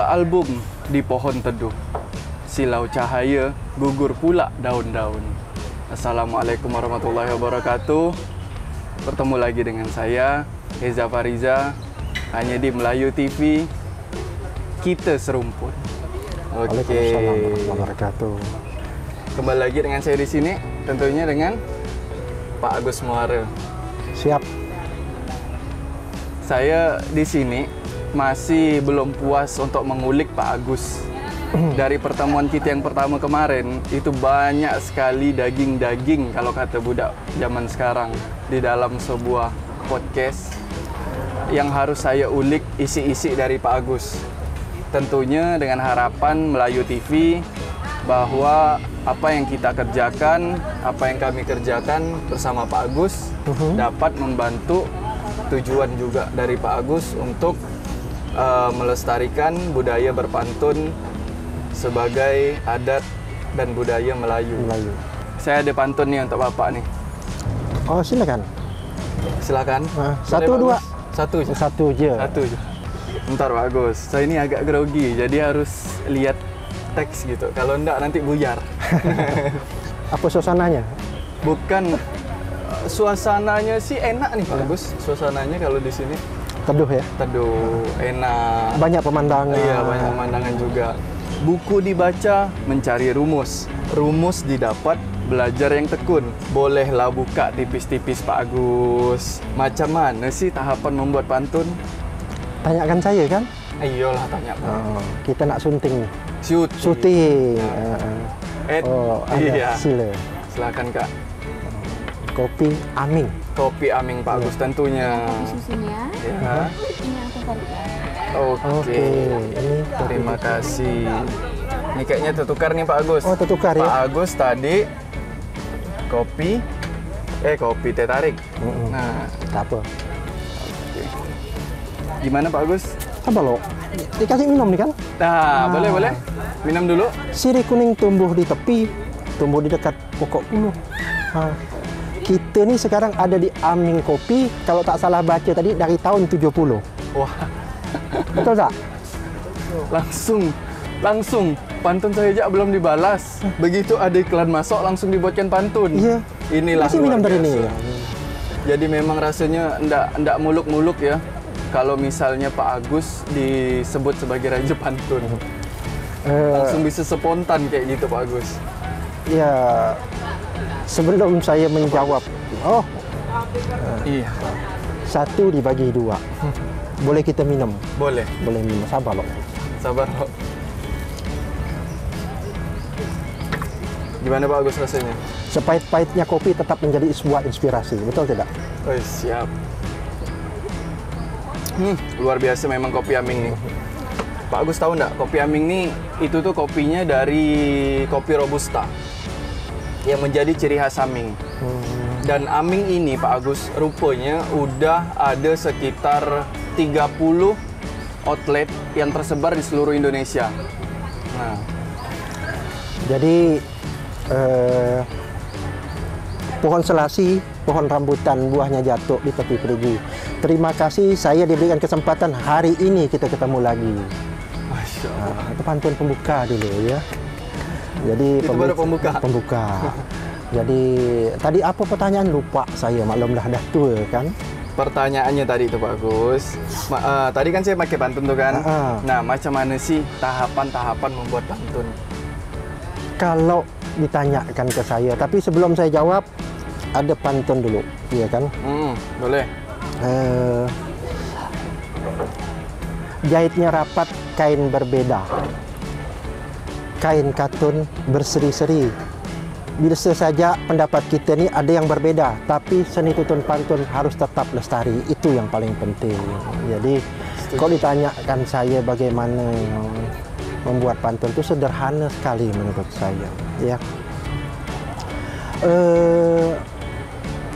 Dua album di pohon teduh, silau cahaya, gugur pula daun-daun. Assalamualaikum warahmatullahi wabarakatuh. Bertemu lagi dengan saya, Reza Fariza, hanya di Melayu TV. Kita serumpun. Waalaikumsalam warahmatullahi wabarakatuh. Kembali lagi dengan saya di sini, tentunya dengan Pak Agus Muara. Siap. Saya di sini masih belum puas untuk mengulik Pak Agus. Dari pertemuan kita yang pertama kemarin, itu banyak sekali daging-daging kalau kata budak zaman sekarang di dalam sebuah podcast yang harus saya ulik isi-isi dari Pak Agus. Tentunya dengan harapan Melayu TV bahwa apa yang kita kerjakan, apa yang kami kerjakan bersama Pak Agus dapat membantu tujuan juga dari Pak Agus untuk melestarikan budaya berpantun sebagai adat dan budaya Melayu. Saya ada pantun nih untuk Bapak nih. Oh, silakan. Silakan. Satu, dua. Satu aja. Satu aja. Satu aja. Bentar Pak Agus, saya ini agak grogi, jadi harus lihat teks gitu. Kalau enggak nanti buyar. Apa suasananya? Bukan, suasananya sih enak nih Pak Agus. Suasananya kalau di sini Teduh ya? teduh, enak. Banyak pemandangan. Iya, banyak pemandangan juga. Buku dibaca, mencari rumus. Rumus didapat, belajar yang tekun. Bolehlah buka tipis-tipis Pak Agus. Macam mana sih tahapan membuat pantun? Tanyakan saya kan? Iyalah, tanya Pak. Oh, kita nak sunting. Syuting. Syuting. Ada iya. Silakan Kak. Kopi Aming. Kopi Aming Pak Agus tentunya. Kopi susunya. Ya. Ini aku balikan. Oke. Ini Terima kasih. Ini kayaknya tertukar nih Pak Agus. Oh, tertukar ya? Pak Agus tadi kopi teh tarik. Nah, tak apa. gimana Pak Agus? Apa lo? Dikasih minum nih kan? Nah, boleh. Minum dulu. Sirih kuning tumbuh di tepi, tumbuh di dekat pokok puluh. Kita nih sekarang ada di Aming Kopi, kalau tak salah baca tadi dari tahun 70. Wah, Betul tak? langsung pantun saya aja belum dibalas. Begitu ada iklan masuk langsung dibuatkan pantun. Iya. Inilah Masih minum luar dari ini. biasa. Jadi memang rasanya ndak muluk-muluk ya. Kalau misalnya Pak Agus disebut sebagai raja pantun. Langsung bisa spontan kayak gitu Pak Agus. Ya, sebelum saya menjawab, Iya, satu dibagi dua. Boleh kita minum? boleh. Boleh minum, sabar loh. Sabar kok. Gimana Pak Agus rasanya? Sepahit-pahitnya kopi tetap menjadi sebuah inspirasi, betul tidak? Oh, siap. Luar biasa memang kopi Aming nih. Pak Agus tahu nggak, kopi Aming nih itu tuh kopinya dari kopi Robusta yang menjadi ciri khas Aming. Dan Aming ini Pak Agus rupanya udah ada sekitar 30 outlet yang tersebar di seluruh Indonesia. Nah, Jadi pohon selasi, pohon rambutan, buahnya jatuh di tepi perigi. Terima kasih saya diberikan kesempatan hari ini kita ketemu lagi. Masya Allah. Itu pantun pembuka dulu ya. Jadi Itu baru pembuka? Pembuka. Jadi tadi apa pertanyaan lupa saya, maklum dah tua kan. Pertanyaannya tadi itu Pak Agus, tadi kan saya pakai pantun tuh kan. Nah, macam mana sih tahapan-tahapan membuat pantun? Kalau ditanyakan ke saya, tapi sebelum saya jawab ada pantun dulu, iya kan? Boleh. Jahitnya rapat, kain berbeda. Kain katun berseri-seri. Bisa saja pendapat kita ini ada yang berbeda, tapi seni tutun pantun harus tetap lestari. Itu yang paling penting. Jadi, kalau ditanyakan saya bagaimana membuat pantun itu sederhana sekali menurut saya. Ya.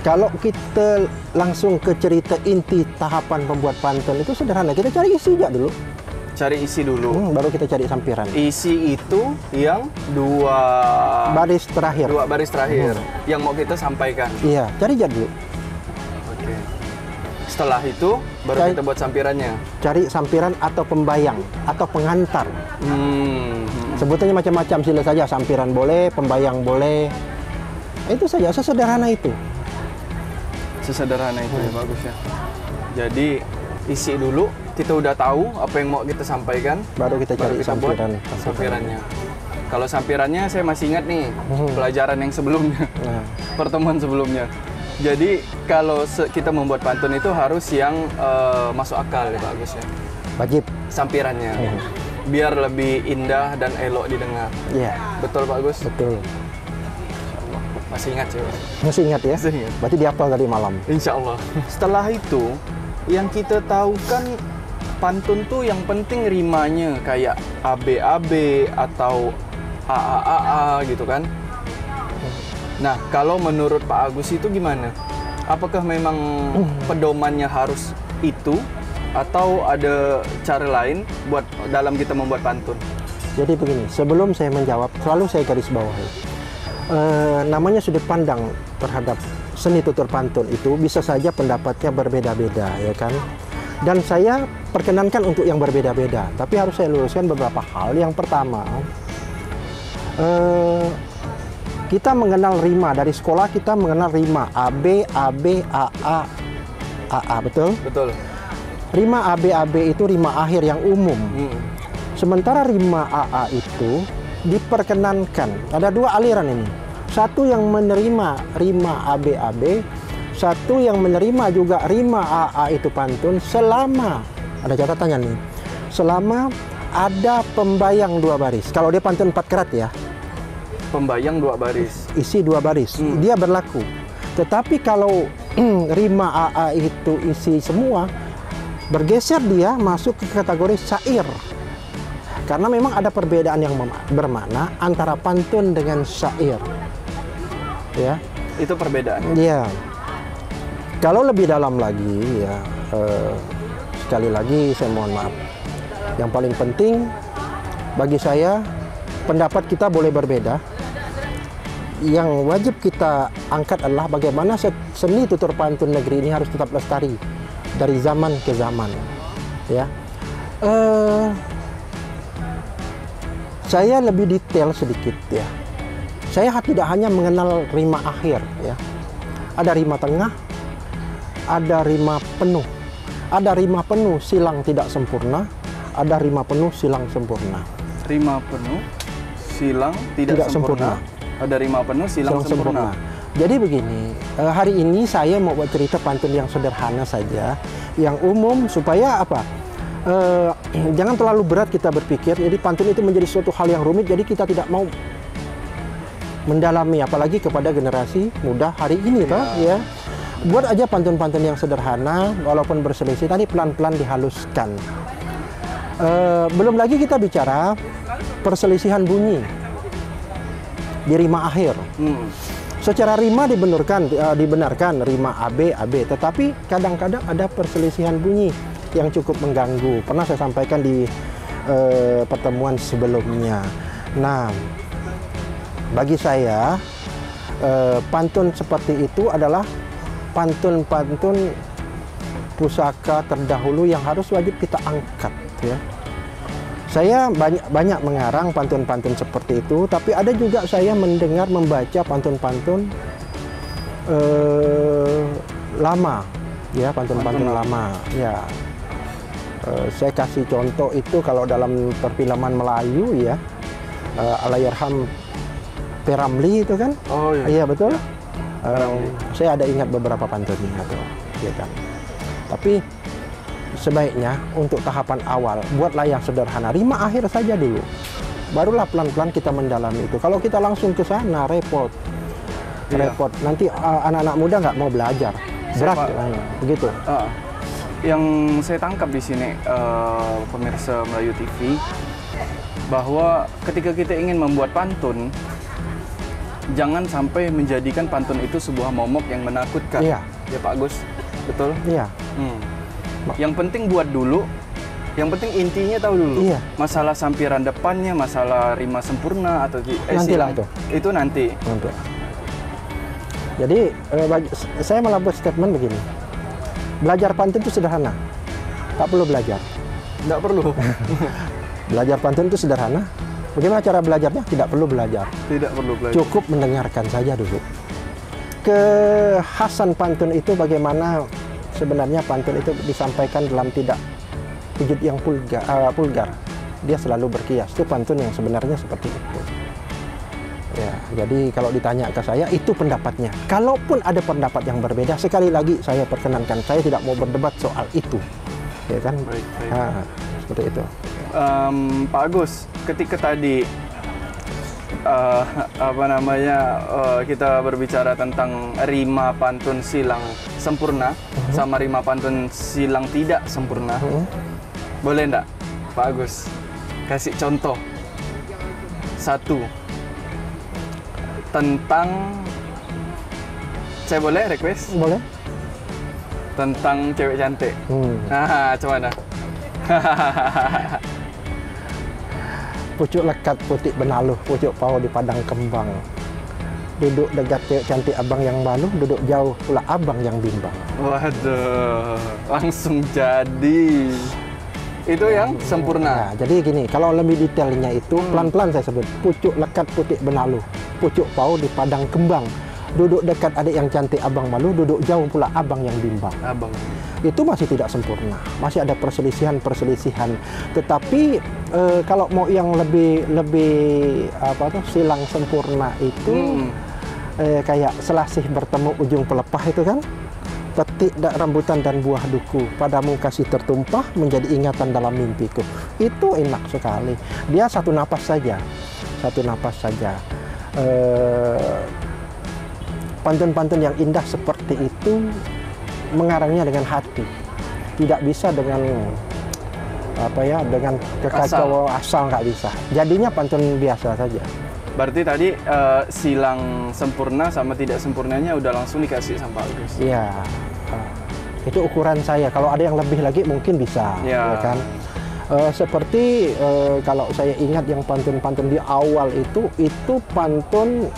Kalau kita langsung ke cerita inti tahapan membuat pantun itu sederhana. Kita cari isi aja dulu. Cari isi dulu. Baru kita cari sampiran. Isi itu yang dua baris terakhir. Yang mau kita sampaikan. Iya, cari aja dulu. Oke. Setelah itu baru Cari- kita buat sampirannya. Cari sampiran atau pembayang atau pengantar. Sebutannya macam-macam, sila saja. Sampiran boleh, pembayang boleh. Itu saja, sesederhana itu. Sesederhana itu ya, bagus ya. Jadi isi dulu, kita udah tahu apa yang mau kita sampaikan, Baru kita cari kita buat sampiran. sampirannya. Kalau sampirannya saya masih ingat nih pelajaran yang sebelumnya, Nah, pertemuan sebelumnya. Jadi kalau kita membuat pantun itu harus yang masuk akal ya Pak Agus ya. wajib. Sampirannya, biar lebih indah dan elok didengar. Iya, Betul Pak Agus? betul. Masih ingat sih Pak? Masih ingat ya? Masih ingat. Berarti dihafal tadi malam. Insya Allah. Setelah itu, yang kita tahu kan pantun tuh yang penting rimanya kayak ABAB atau AAAA gitu kan. Nah, kalau menurut Pak Agus itu gimana? Apakah memang pedomannya harus itu atau ada cara lain buat dalam kita membuat pantun? Jadi begini, sebelum saya menjawab, selalu saya garis bawahi. Namanya sudut pandang terhadap seni tutur pantun itu bisa saja pendapatnya berbeda-beda, ya kan? Dan saya perkenankan untuk yang berbeda-beda, tapi harus saya luruskan beberapa hal. Yang pertama, kita mengenal rima dari sekolah, kita mengenal rima AB, AB, AA, AA, betul? Betul. Rima AB, AB itu rima akhir yang umum. Sementara rima AA itu diperkenankan. Ada dua aliran ini. Satu yang menerima rima AB-AB, satu yang menerima juga rima AA itu pantun selama, ada catatannya nih, selama ada pembayang 2 baris. Kalau dia pantun 4 kerat ya, Pembayang 2 baris. isi 2 baris, dia berlaku. Tetapi kalau rima AA itu isi semua, bergeser dia masuk ke kategori syair. Karena memang ada perbedaan yang bermakna antara pantun dengan syair. Ya. Itu perbedaan. Iya. Kalau lebih dalam lagi ya, sekali lagi saya mohon maaf. Yang paling penting bagi saya, pendapat kita boleh berbeda. Yang wajib kita angkat adalah bagaimana seni tutur pantun negeri ini harus tetap lestari dari zaman ke zaman. Ya. Saya lebih detail sedikit ya. Saya tidak hanya mengenal rima akhir ya. Ada rima tengah, ada rima penuh. Ada rima penuh silang tidak sempurna, ada rima penuh silang sempurna. Rima penuh, silang tidak sempurna. Ada rima penuh, silang sempurna. Jadi begini, hari ini saya mau buat cerita pantun yang sederhana saja, yang umum supaya apa? Jangan terlalu berat kita berpikir. Jadi pantun itu menjadi suatu hal yang rumit. Jadi kita tidak mau mendalami, apalagi kepada generasi muda hari ini, toh, ya. Buat aja pantun-pantun yang sederhana, walaupun berselisih. Tadi pelan-pelan dihaluskan. Belum lagi kita bicara perselisihan bunyi di rima akhir. Secara rima dibenarkan rima AB, AB. Tetapi kadang-kadang ada perselisihan bunyi yang cukup mengganggu. Pernah saya sampaikan di pertemuan sebelumnya. Nah, bagi saya pantun seperti itu adalah pantun-pantun pusaka terdahulu yang harus wajib kita angkat ya. Saya banyak mengarang pantun-pantun seperti itu, tapi ada juga saya membaca pantun-pantun lama ya, pantun-pantun lama ya. Saya kasih contoh itu kalau dalam perfilman Melayu ya, Allahyarham P. Ramlee itu kan. Oh iya. Iya betul. Saya ada ingat beberapa pantunnya tuh, ya kan. Tapi sebaiknya untuk tahapan awal buatlah yang sederhana, rima akhir saja dulu. Barulah pelan-pelan kita mendalami itu. Kalau kita langsung ke sana repot. Repot. Nanti anak-anak muda nggak mau belajar. Berat begitu. Yang saya tangkap di sini pemirsa Melayu TV, bahwa ketika kita ingin membuat pantun, jangan sampai menjadikan pantun itu sebuah momok yang menakutkan. Iya. Ya Pak Agus, betul? Iya. Yang penting buat dulu, yang penting intinya tahu dulu. Iya. Masalah sampiran depannya, masalah rima sempurna atau Nantilah silang, itu nanti. Jadi saya malah buat statement begini. Belajar pantun itu sederhana, tak perlu belajar. Nggak perlu. Belajar pantun itu sederhana. Bagaimana cara belajarnya? Tidak perlu belajar. Tidak perlu belajar. Cukup mendengarkan saja dulu. Kekhasan pantun itu bagaimana sebenarnya pantun itu disampaikan dalam tidak wujud yang vulgar. Dia selalu berkias. Itu pantun yang sebenarnya seperti itu. Ya, jadi kalau ditanya ke saya, itu pendapatnya. Kalaupun ada pendapat yang berbeda, sekali lagi saya perkenankan, saya tidak mau berdebat soal itu. Ya kan? Baik. Nah, seperti itu. Pak Agus, ketika tadi kita berbicara tentang rima pantun silang sempurna sama rima pantun silang tidak sempurna, boleh enggak Pak Agus kasih contoh satu tentang, saya boleh request? Boleh? Tentang cewek cantik. Nah, coba dah. Pucuk lekat putih benaluh, pucuk pau di padang kembang. Duduk dekat cewek cantik abang yang malu, duduk jauh pula abang yang bimbang. Waduh, langsung jadi. Itu yang sempurna. Nah, jadi gini, kalau lebih detailnya itu pelan-pelan saya sebut. Pucuk lekat putih benaluh, pucuk pau di padang kembang. Duduk dekat adik yang cantik abang malu, duduk jauh pula abang yang bimbang. Abang. Itu masih tidak sempurna, masih ada perselisihan. Tetapi kalau mau yang lebih silang sempurna itu kayak selasih bertemu ujung pelepah itu kan. Petik rambutan dan buah duku, padamu kasih tertumpah menjadi ingatan dalam mimpiku. Itu enak sekali. Dia satu napas saja. Pantun-pantun yang indah seperti itu mengarangnya dengan hati. Tidak bisa dengan dengan kekacauan asal nggak bisa. Jadinya pantun biasa saja. Berarti tadi silang sempurna sama tidak sempurnanya udah langsung dikasih sama Pak Agus. Iya. Itu ukuran saya. Kalau ada yang lebih lagi mungkin bisa, ya kan? Seperti kalau saya ingat yang pantun-pantun di awal itu pantun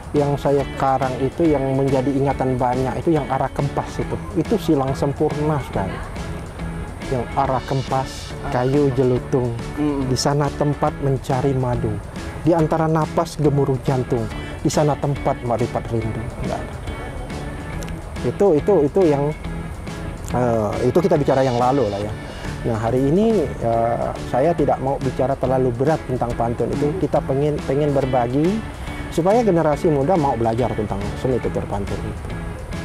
yang saya karang itu yang menjadi ingatan banyak itu yang arah kempas itu silang sempurna sekali. Yang arah kempas kayu jelutung, di sana tempat mencari madu, di antara napas gemuruh jantung, di sana tempat maripat rindu. Enggak ada. Itu yang itu kita bicara yang lalu lah ya. Nah hari ini saya tidak mau bicara terlalu berat tentang pantun itu. Kita pengen berbagi supaya generasi muda mau belajar tentang seni tutur pantun itu.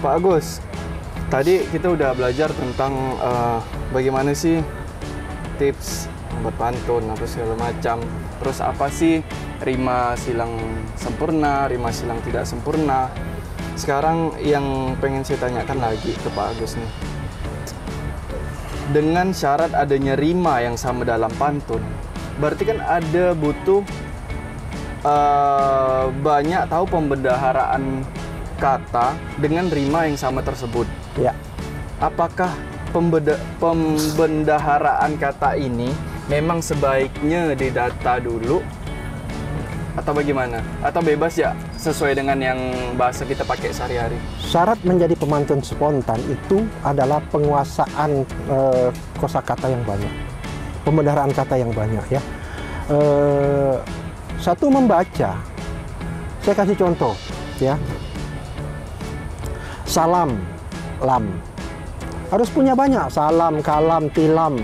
Pak Agus, tadi kita udah belajar tentang bagaimana sih tips buat pantun apa segala macam. Terus apa sih rima silang sempurna, rima silang tidak sempurna. Sekarang yang pengen saya tanyakan lagi ke Pak Agus nih. Dengan syarat adanya rima yang sama dalam pantun, berarti kan ada butuh banyak tahu pembendaharaan kata dengan rima yang sama tersebut. Ya. Apakah pembendaharaan kata ini memang sebaiknya didata dulu atau bagaimana? Atau bebas ya sesuai dengan yang bahasa kita pakai sehari-hari? Syarat menjadi pemantun spontan itu adalah penguasaan kosakata yang banyak, pembendaharaan kata yang banyak ya. Satu membaca, saya kasih contoh ya. Salam, lam, harus punya banyak. Salam, kalam, tilam,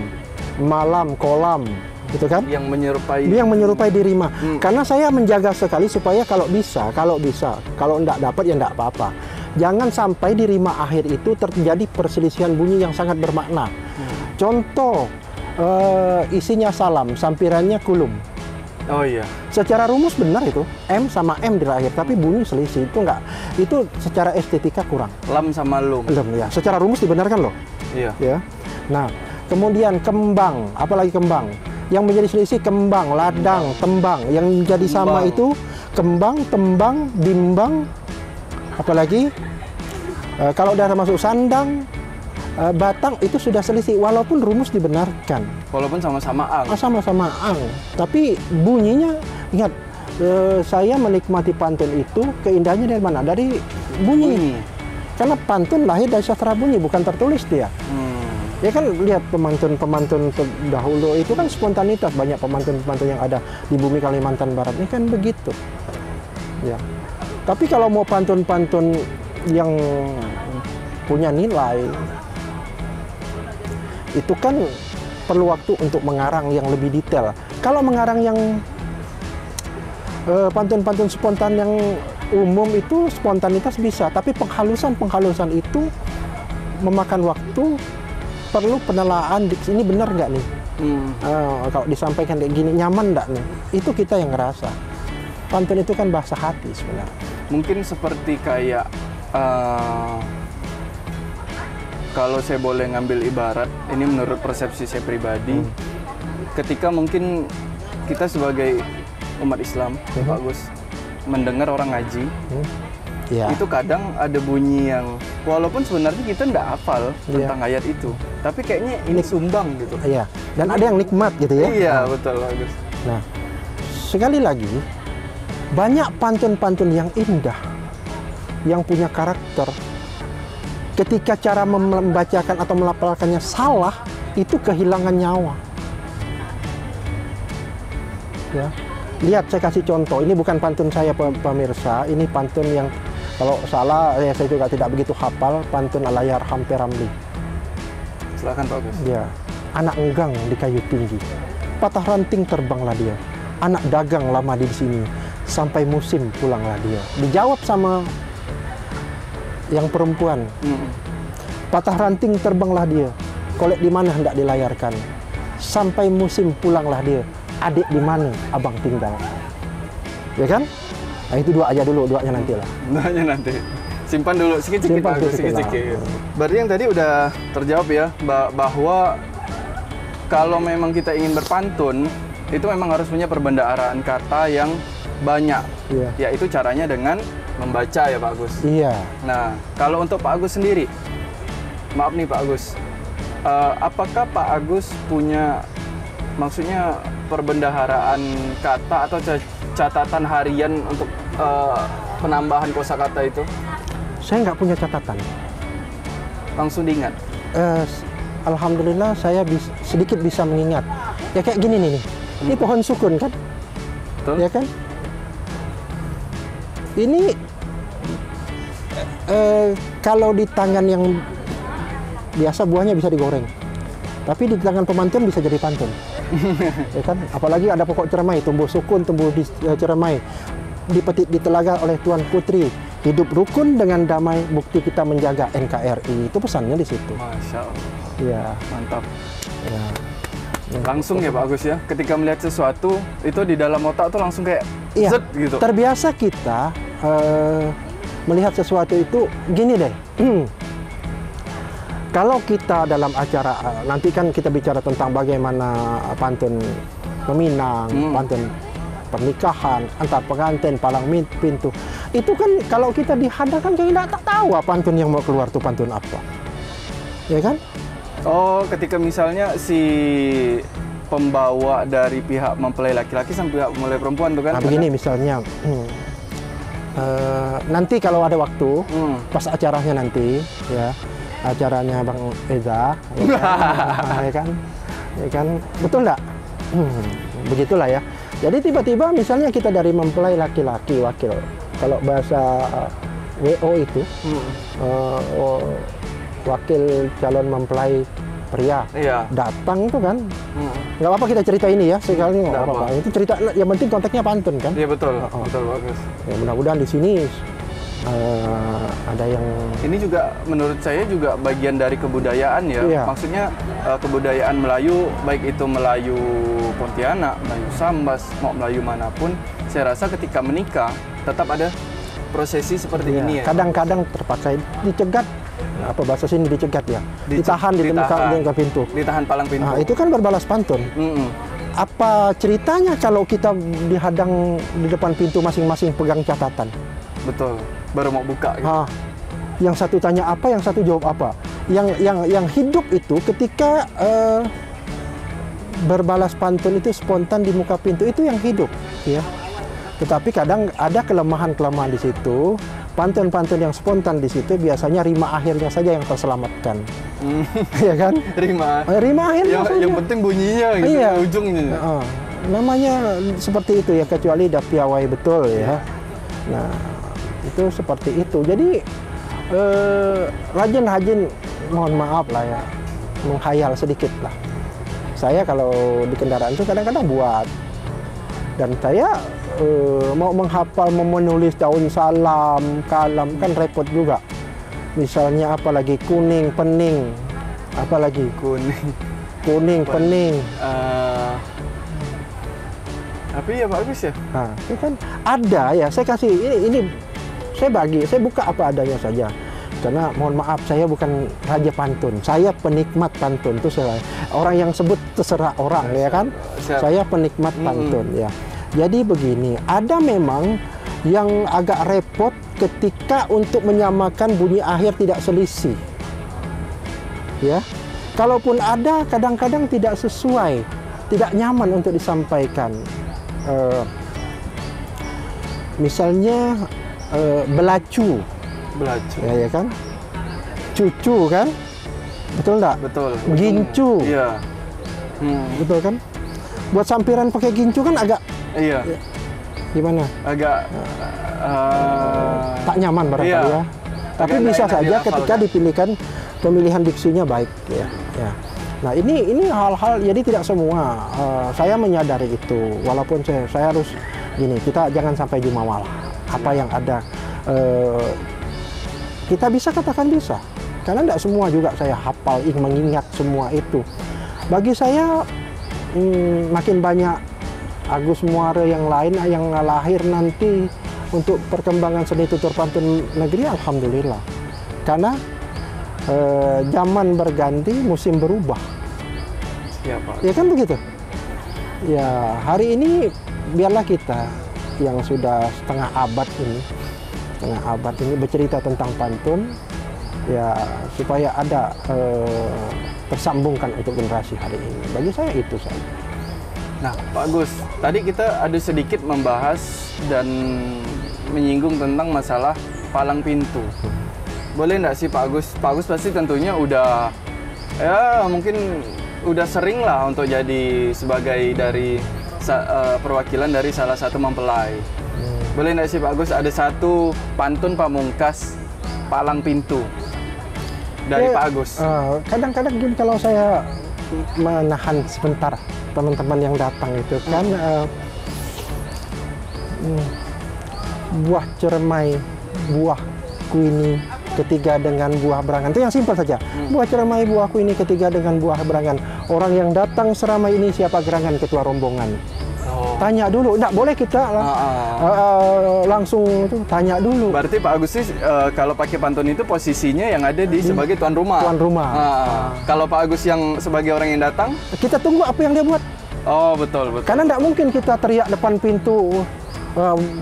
malam, kolam, gitu kan? Yang menyerupai di rima. Karena saya menjaga sekali supaya kalau bisa, kalau enggak dapat ya enggak apa-apa. Jangan sampai di rima akhir itu terjadi perselisihan bunyi yang sangat bermakna. Contoh, isinya salam, sampirannya kulum. Oh iya. Secara rumus benar itu, M sama M di akhir, tapi bunyi selisih itu enggak. Itu secara estetika kurang. Lam sama lum. Lum ya. Secara rumus dibenarkan loh. Iya. Ya. Nah, kemudian kembang, apalagi kembang. Yang menjadi selisih kembang, ladang, tembang. Yang menjadi sama itu kembang, tembang, bimbang. Apalagi kalau udah masuk sandang, batang itu sudah selisih walaupun rumus dibenarkan. Walaupun sama-sama ang. Sama-sama ang. Tapi bunyinya ingat saya menikmati pantun itu keindahannya dari mana? Dari bunyi. Karena pantun lahir dari sastra bunyi, bukan tertulis dia. Ya kan lihat pemantun-pemantun terdahulu itu kan spontanitas, banyak pemantun-pemantun yang ada di bumi Kalimantan Barat ini kan begitu. Ya. Tapi kalau mau pantun-pantun yang punya nilai, itu kan perlu waktu untuk mengarang yang lebih detail. Kalau mengarang yang pantun-pantun spontan yang umum itu spontanitas bisa, tapi penghalusan itu memakan waktu, perlu penelaan. Ini benar nggak nih? Kalau disampaikan kayak gini nyaman nggak nih? Itu kita yang ngerasa. Pantun itu kan bahasa hati sebenarnya. Mungkin seperti kayak kalau saya boleh ngambil ibarat, ini menurut persepsi saya pribadi, ketika mungkin kita sebagai umat Islam, Pak Agus, mendengar orang ngaji, itu kadang ada bunyi yang walaupun sebenarnya kita nggak hafal tentang ayat itu, tapi kayaknya ini sumbang gitu. Iya. Dan ada yang nikmat gitu ya. Iya, betul Pak Agus. Nah, sekali lagi banyak pantun-pantun yang indah, yang punya karakter. Ketika cara membacakan atau melafalkannya salah, itu kehilangan nyawa. Ya. Lihat, saya kasih contoh. Ini bukan pantun saya, pemirsa. Ini pantun yang kalau salah, saya juga tidak begitu hafal. Pantun Allahyarham P. Ramli. Silakan Pak Agus. Ya. Anak enggang di kayu tinggi, patah ranting terbanglah dia. Anak dagang lama di sini, sampai musim pulanglah dia. Dijawab sama yang perempuan. Patah ranting terbanglah dia, kolek di mana hendak dilayarkan. Sampai musim pulanglah dia, adik di mana abang tinggal. Ya kan? Nah, itu dua aja dulu, duanya nanti lah. Duanya nanti. Simpan dulu sikit-sikit Pak Agus, sikit-sikit. Berarti yang tadi udah terjawab ya, bahwa kalau memang kita ingin berpantun, itu memang harus punya perbendaharaan kata yang banyak. Yaitu caranya dengan membaca ya Pak Agus. Iya. Nah, kalau untuk Pak Agus sendiri, maaf nih Pak Agus, apakah Pak Agus punya, maksudnya perbendaharaan kata atau catatan harian untuk penambahan kosakata itu? Saya nggak punya catatan. Langsung diingat? Alhamdulillah saya sedikit bisa mengingat. Ya kayak gini nih. Ini pohon sukun kan? Betul. Ya kan? Ini kalau di tangan yang biasa buahnya bisa digoreng, tapi di tangan pemantun bisa jadi pantun. Ya kan? Apalagi ada pokok cermai, tumbuh sukun, tumbuh di cermai, dipetik di telaga oleh Tuan Putri. Hidup rukun dengan damai, bukti kita menjaga NKRI. Itu pesannya di situ. Masya Allah. Iya. Mantap. Ya. Langsung ya Pak Agus ya, ketika melihat sesuatu itu di dalam otak tuh langsung kayak Iya, zet gitu. terbiasa kita melihat sesuatu itu gini deh. Kalau kita dalam acara, nanti kan kita bicara tentang bagaimana pantun meminang, pantun pernikahan, antar pengantin, palang pintu. Itu kan kalau kita dihadapkan kita tak tahu pantun yang mau keluar tuh pantun apa. Ya kan? Oh, ketika misalnya si pembawa dari pihak mempelai laki-laki sampai pihak mempelai perempuan tuh kan? Nah, begini misalnya, nanti kalau ada waktu, pas acaranya nanti, ya, acaranya Bang Eza, ya kan, betul nggak? Begitulah ya. Jadi tiba-tiba misalnya kita dari mempelai laki-laki wakil, kalau bahasa WO itu, wakil calon mempelai pria datang tuh kan, nggak apa-apa kita cerita ini ya sekali, nggak apa-apa. Itu cerita, yang penting konteksnya pantun kan? Iya betul, betul bagus. Ya, mudah-mudahan di sini ada yang ini juga menurut saya juga bagian dari kebudayaan ya. Iya. Maksudnya kebudayaan Melayu, baik itu Melayu Pontianak, Melayu Sambas, mau Melayu manapun, saya rasa ketika menikah tetap ada prosesi seperti ini ya. Kadang-kadang terpakai dicegat, apa bahasa sini dicegat ya, ditahan di dekat pintu, ditahan palang pintu. Nah, itu kan berbalas pantun. Apa ceritanya kalau kita dihadang di depan pintu masing-masing pegang catatan? Betul, baru mau buka gitu. Yang satu tanya apa, yang satu jawab apa. Yang hidup itu ketika berbalas pantun itu spontan di muka pintu, itu yang hidup ya. Tetapi kadang ada kelemahan-kelemahan di situ. Pantun-pantun yang spontan di situ biasanya rima akhirnya saja yang terselamatkan. Ya kan? Rima. Rima akhirnya saja. Yang penting bunyinya gitu, Iya. ujungnya. Namanya seperti itu ya, kecuali dah piawai betul ya. Nah, itu seperti itu. Jadi rajin-rajin, mohon maaf lah ya, menghayal sedikit lah. Saya kalau di kendaraan itu kadang-kadang buat, dan saya mau menghafal, menulis daun salam, kalam kan repot juga. Misalnya apalagi kuning, pening, apalagi kuning, pening. Tapi ya bagus ya. Nah, itu kan ada ya. Saya kasih ini saya buka apa adanya saja. Karena mohon maaf, saya bukan raja pantun. Saya penikmat pantun. Itu orang yang sebut terserah orang ya kan. Siap. Saya penikmat pantun ya. Jadi begini, ada memang yang agak repot ketika untuk menyamakan bunyi akhir tidak selisih. Ya. Kalaupun ada, kadang-kadang tidak sesuai, tidak nyaman untuk disampaikan. Misalnya belacu. Ya kan? Cucu kan? Betul enggak? Betul. Gincu. Iya. Betul kan? Buat sampiran pakai gincu kan agak Iya. gimana? Agak tak nyaman barangkali iya. ya. Tapi Agak bisa enak saja dihafalkan. ketika dipilihkan pemilihan diksinya baik ya. Ya. Nah ini hal-hal, jadi tidak semua. Saya menyadari itu, walaupun saya harus gini, kita jangan sampai jumawa lah. Apa yang ada kita bisa katakan bisa, karena tidak semua juga saya hafal, mengingat semua itu. Bagi saya makin banyak Agus Muara yang lain yang lahir nanti untuk perkembangan seni tutur pantun negeri, alhamdulillah. Karena zaman berganti, musim berubah. Siapa? Ya kan begitu. Ya, hari ini biarlah kita yang sudah setengah abad ini bercerita tentang pantun, ya supaya ada tersambungkan untuk generasi hari ini. Bagi saya itu saja. Nah, Pak Agus, tadi kita ada sedikit membahas dan menyinggung tentang masalah palang pintu. Boleh nggak sih Pak Agus? Pak Agus pasti tentunya udah, ya mungkin udah sering lah untuk jadi sebagai dari perwakilan dari salah satu mempelai. Boleh nggak sih Pak Agus ada satu pantun pamungkas palang pintu dari Pak Agus? Kadang-kadang gini, kalau saya menahan sebentar teman-teman yang datang itu kan, buah cermai, buah kuini ketiga dengan buah berangan, itu yang simpel saja. Buah cermai, buahku ini ketiga dengan buah berangan. Orang yang datang seramai ini siapa gerangan? Ketua rombongan. Tanya dulu, enggak boleh kita langsung itu, tanya dulu. Berarti Pak Agus sih kalau pakai pantun itu posisinya yang ada di sebagai tuan rumah. Tuan rumah. Kalau Pak Agus yang sebagai orang yang datang, kita tunggu apa yang dia buat. oh betul. Karena enggak mungkin kita teriak depan pintu,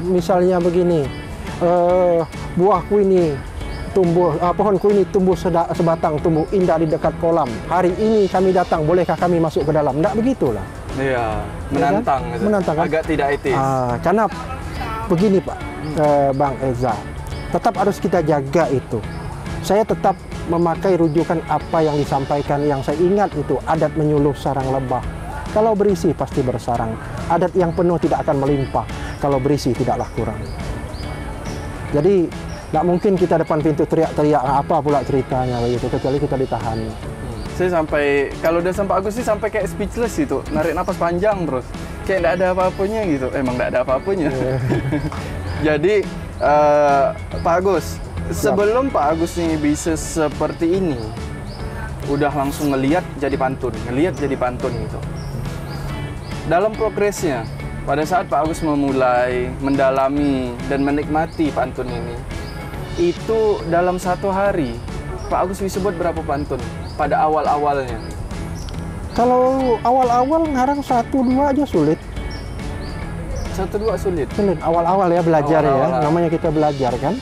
misalnya begini, buahku ini tumbuh, pohonku ini tumbuh sebatang, tumbuh indah di dekat kolam. Hari ini kami datang, bolehkah kami masuk ke dalam? Enggak begitulah. Iya, menantang. Ya kan? Gitu. Menantang kan? Agak tidak etis. Karena begini Pak, Bang Eza, tetap harus kita jaga itu. Saya tetap memakai rujukan apa yang disampaikan, yang saya ingat itu adat menyuluh sarang lebah. Kalau berisi pasti bersarang. Adat yang penuh tidak akan melimpah. Kalau berisi tidaklah kurang. Jadi tidak mungkin kita depan pintu teriak-teriak apa pula ceritanya begitu, kecuali kita ditahan. Saya sampai, kalau udah sampai Agus sih sampai kayak speechless gitu, narik napas panjang terus. Kayak nggak ada apa-apanya gitu, emang nggak ada apa-apanya. Jadi, Pak Agus, sebelum Pak Agus nih bisa seperti ini, udah langsung ngelihat jadi pantun gitu. Dalam progresnya, pada saat Pak Agus memulai mendalami dan menikmati pantun ini, itu dalam satu hari, Pak Agus bisa buat berapa pantun pada awal-awalnya? Kalau awal-awal ngarang 1-2 aja sulit. 1-2 sulit? Sulit, awal-awal ya belajar Awal-awal. ya, namanya kita belajar kan.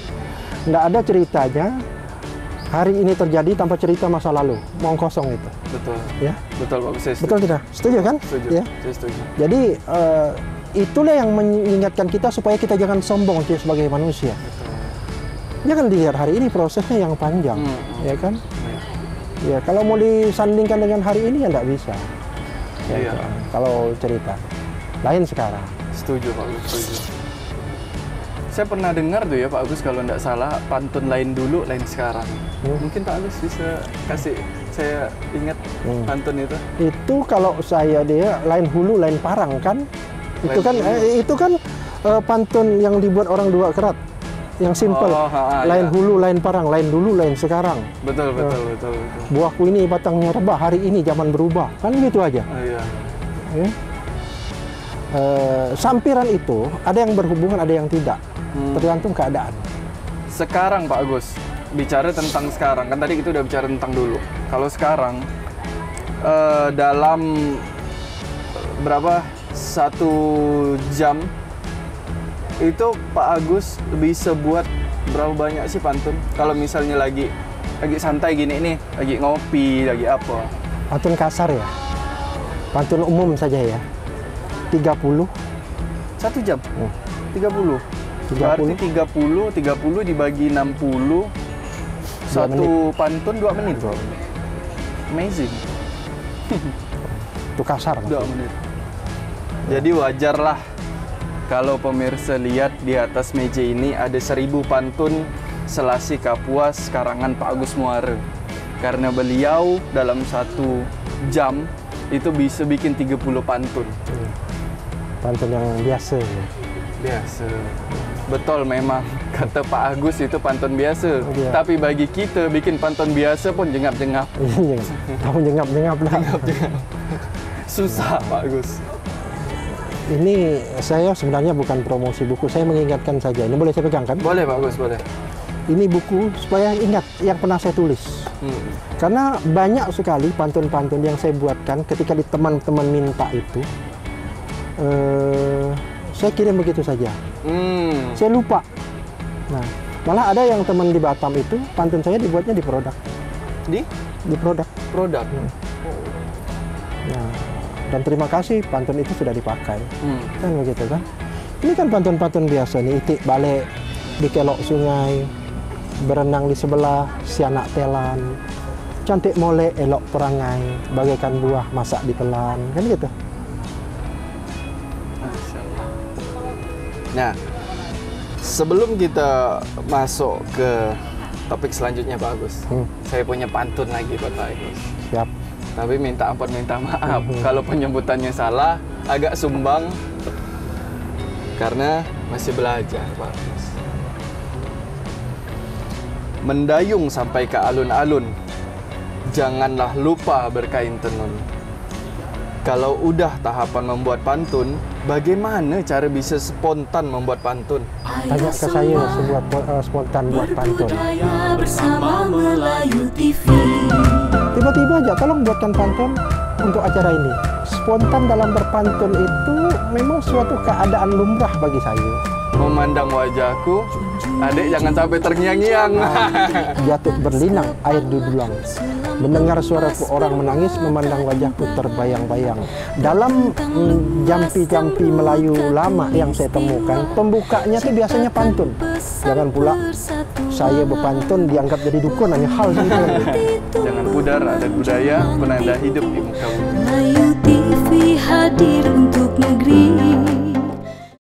Nggak ada ceritanya, hari ini terjadi tanpa cerita masa lalu, mau kosong itu. Betul. Ya. Betul Pak Agus, saya setuju. Betul tidak? Setuju kan? Setuju. Ya. Saya setuju. Jadi itulah yang mengingatkan kita supaya kita jangan sombong sebagai manusia. Jangan dilihat hari ini prosesnya yang panjang, ya kan? Ya, kalau mau disandingkan dengan hari ini ya nggak bisa. Ya, Iya. kan? Kalau cerita lain sekarang. Setuju Pak Agus, setuju. Saya pernah dengar tuh ya Pak Agus kalau nggak salah pantun lain dulu, lain sekarang. Mungkin Pak Agus bisa kasih saya ingat pantun itu. Itu kalau saya dia lain hulu lain parang kan? Itu kan pantun yang dibuat orang dua kerat. Yang simple. Lain iya. hulu lain parang, lain dulu lain sekarang. Betul. Buahku ini batangnya rebah, hari ini zaman berubah. Kan gitu aja. Oh, iya. Ya. Sampiran itu ada yang berhubungan, ada yang tidak. Tergantung keadaan. Sekarang Pak Agus, bicara tentang sekarang, kan tadi kita udah bicara tentang dulu. Kalau sekarang, dalam berapa, 1 jam, itu Pak Agus bisa buat berapa banyak sih pantun? Kalau misalnya lagi santai gini nih, lagi ngopi, lagi apa? Pantun kasar ya. Pantun umum saja ya. 30. 1 jam? 30? 30. Berarti 30 dibagi 60, satu pantun 2 menit. Amazing. Itu kasar. 2 menit. Jadi wajarlah kalau pemirsa lihat di atas meja ini ada 1000 pantun Selasi Kapuas karangan Pak Agus Muara. Karena beliau dalam 1 jam itu bisa bikin 30 pantun. Pantun yang biasa ya. Biasa. Betul, memang kata Pak Agus itu pantun biasa. Iya. Tapi bagi kita bikin pantun biasa pun jengap-jengap. Iya, kamu jengap-jengap lah. Susah Pak Agus. Ini saya sebenarnya bukan promosi buku, saya mengingatkan saja. Ini boleh saya pegang kan? Boleh Pak Agus, boleh. Ini buku supaya ingat yang pernah saya tulis. Karena banyak sekali pantun-pantun yang saya buatkan ketika di teman-teman minta itu, saya kirim begitu saja. Saya lupa. Nah, malah ada yang teman di Batam itu, pantun saya dibuatnya di produk. Di Produk. produk. Nah, dan terima kasih pantun itu sudah dipakai. Kan begitu kan? Ini kan pantun-pantun biasa nih, itik balik di kelok sungai, berenang di sebelah si anak telan, cantik molek elok perangai, bagaikan buah masak ditelan, kan gitu. Nah, sebelum kita masuk ke topik selanjutnya Pak Agus, saya punya pantun lagi buat Pak Agus. Siap. Tapi minta ampun, minta maaf kalau penyebutannya salah, agak sumbang karena masih belajar Pak Agus. Mendayung sampai ke alun-alun, janganlah lupa berkain tenun. Kalau udah tahapan membuat pantun, bagaimana cara bisa spontan membuat pantun? Tanya ke saya sebuah spontan buat pantun. Bersama Melayu TV. Tiba-tiba aja, tolong buatkan pantun untuk acara ini. Spontan dalam berpantun itu memang suatu keadaan lumrah bagi saya. Memandang wajahku, adik jangan sampai terngiang-ngiang. Jatuh berlinang air di dulang. Mendengar suara orang menangis, memandang wajahku terbayang-bayang. Dalam jampi-jampi Melayu lama yang saya temukan, pembukanya itu biasanya pantun. Jangan pula saya berpantun dianggap jadi dukun, hanya hal gitu. Jangan pudar, ada budaya penanda hidup di muka bumi. Melayu TV hadir untuk negeri